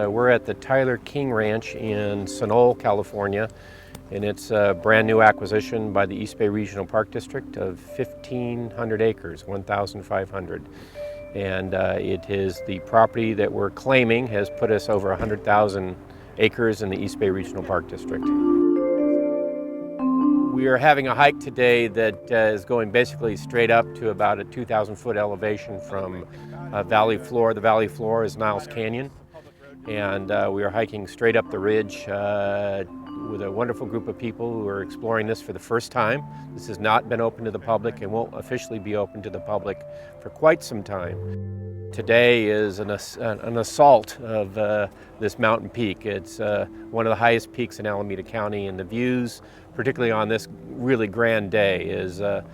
We're at the Tyler King Ranch in Sonol, California, and it's a brand new acquisition by the East Bay Regional Park District of 1,500 acres, 1,500. And it is the property that we're claiming has put us over 100,000 acres in the East Bay Regional Park District. We are having a hike today that is going basically straight up to about a 2,000-foot elevation from valley floor. The valley floor is Niles Canyon, and we are hiking straight up the ridge with a wonderful group of people who are exploring this for the first time. This has not been open to the public and won't officially be open to the public for quite some time. Today is an assault of this mountain peak. It's one of the highest peaks in Alameda County, and the views, particularly on this really grand day, is a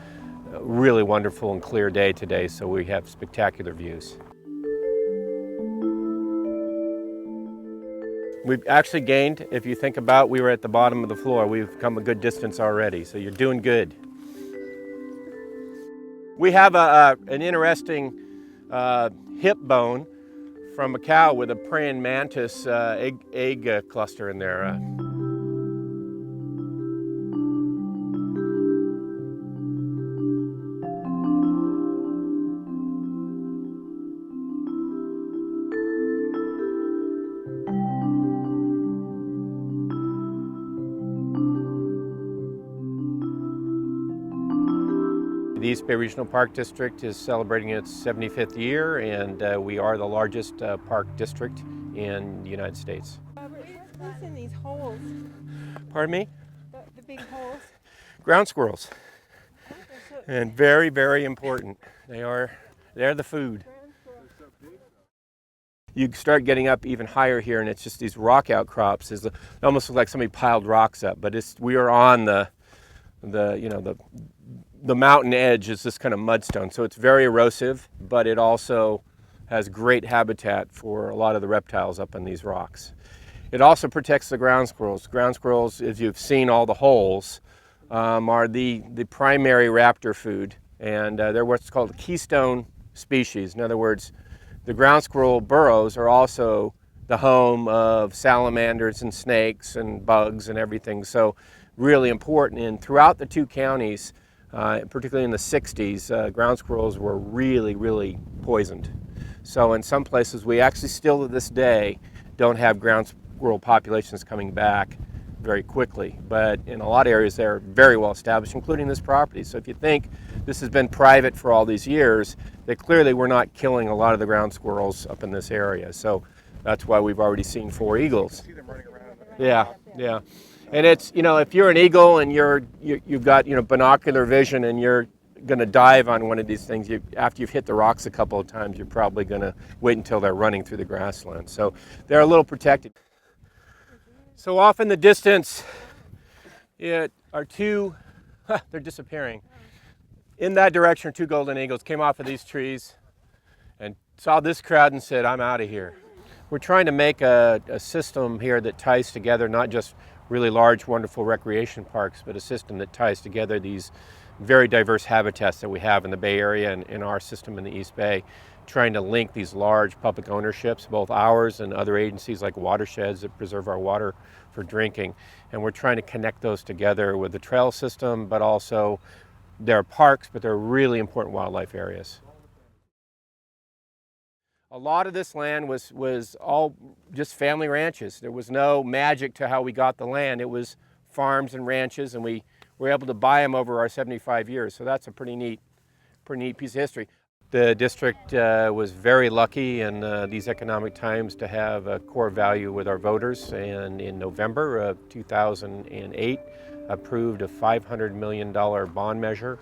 really wonderful and clear day today, so we have spectacular views. We've actually gained, if you think about, we were at the bottom of the floor. We've come a good distance already, so you're doing good. We have an interesting hip bone from a cow with a praying mantis egg cluster in there. The East Bay Regional Park District is celebrating its 75th year, and we are the largest park district in the United States. What's in these holes? Pardon me? The big holes? Ground squirrels. And very, very important. They're the food. You start getting up even higher here, and it's just these rock outcrops. It almost looks like somebody piled rocks up, but we are on the mountain edge is this kind of mudstone, so it's very erosive, but it also has great habitat for a lot of the reptiles up in these rocks. It also protects the ground squirrels. Ground squirrels, as you've seen all the holes, are the primary raptor food, and they're what's called a keystone species. In other words, the ground squirrel burrows are also the home of salamanders and snakes and bugs and everything, so really important. And throughout the two counties, particularly in the 60s, ground squirrels were really, really poisoned. So in some places, we actually still to this day don't have ground squirrel populations coming back very quickly. But in a lot of areas, they're very well established, including this property. So if you think this has been private for all these years, they clearly were not killing a lot of the ground squirrels up in this area. So that's why we've already seen 4 eagles. You can see them running around. Yeah. And it's, if you're an eagle and you've got, binocular vision and you're going to dive on one of these things, after you've hit the rocks a couple of times, you're probably going to wait until they're running through the grassland. So they're a little protected. So off in the distance, they're disappearing. In that direction are 2 golden eagles, came off of these trees and saw this crowd and said, I'm out of here. We're trying to make a system here that ties together not just really large, wonderful recreation parks, but a system that ties together these very diverse habitats that we have in the Bay Area and in our system in the East Bay, trying to link these large public ownerships, both ours and other agencies like watersheds that preserve our water for drinking. And we're trying to connect those together with the trail system, but also they're parks, but they're really important wildlife areas. A lot of this land was all just family ranches. There was no magic to how we got the land. It was farms and ranches, and we were able to buy them over our 75 years. So that's a pretty neat piece of history. The district was very lucky in these economic times to have a core value with our voters, and in November of 2008 approved a $500 million bond measure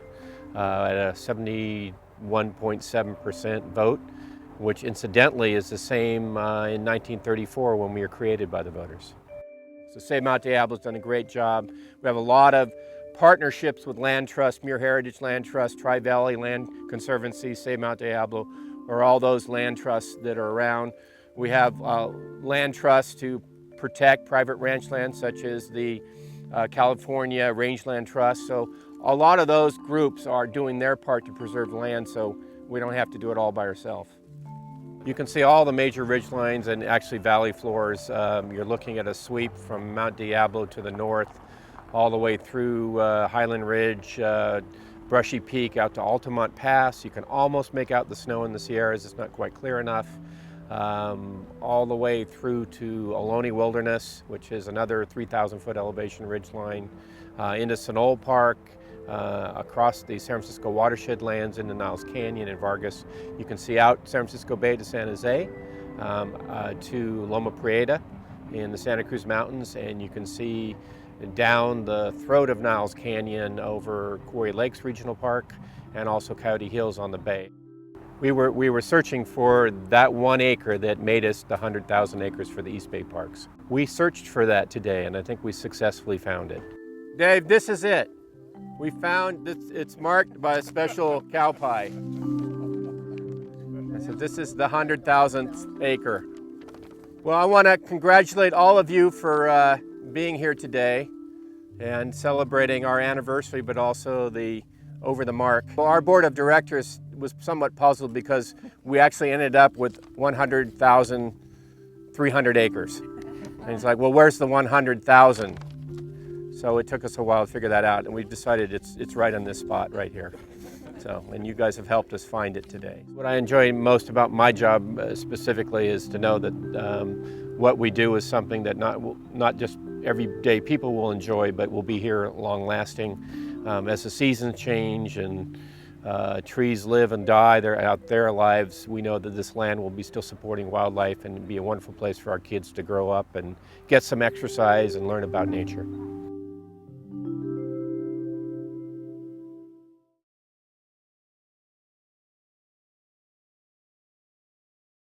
at a 71.7% vote, which incidentally is the same in 1934 when we were created by the voters. So Save Mount Diablo's done a great job. We have a lot of partnerships with Land Trust, Muir Heritage Land Trust, Tri-Valley Land Conservancy, Save Mount Diablo, or all those land trusts that are around. We have land trusts to protect private ranch land, such as the California Rangeland Trust. So a lot of those groups are doing their part to preserve land, so we don't have to do it all by ourselves. You can see all the major ridge lines and actually valley floors. You're looking at a sweep from Mount Diablo to the north, all the way through Highland Ridge, Brushy Peak out to Altamont Pass. You can almost make out the snow in the Sierras. It's not quite clear enough. All the way through to Ohlone Wilderness, which is another 3,000-foot elevation ridge line, into Sonol Park, across the San Francisco watershed lands into Niles Canyon and Vargas. You can see out San Francisco Bay to San Jose, to Loma Prieta in the Santa Cruz Mountains, and you can see down the throat of Niles Canyon over Quarry Lakes Regional Park and also Coyote Hills on the bay. We were searching for that 1 acre that made us the 100,000 acres for the East Bay Parks. We searched for that today, and I think we successfully found it. Dave, this is it. We found it's marked by a special cow pie. So this is the 100,000th acre. Well, I want to congratulate all of you for being here today and celebrating our anniversary, but also the over the mark. Well, our board of directors was somewhat puzzled because we actually ended up with 100,300 acres. And it's like, well, where's the 100,000? So it took us a while to figure that out, and we decided it's right on this spot right here. So, and you guys have helped us find it today. What I enjoy most about my job specifically is to know that what we do is something that not just everyday people will enjoy, but will be here long lasting. As the seasons change and trees live and die out their lives, we know that this land will be still supporting wildlife and be a wonderful place for our kids to grow up and get some exercise and learn about nature.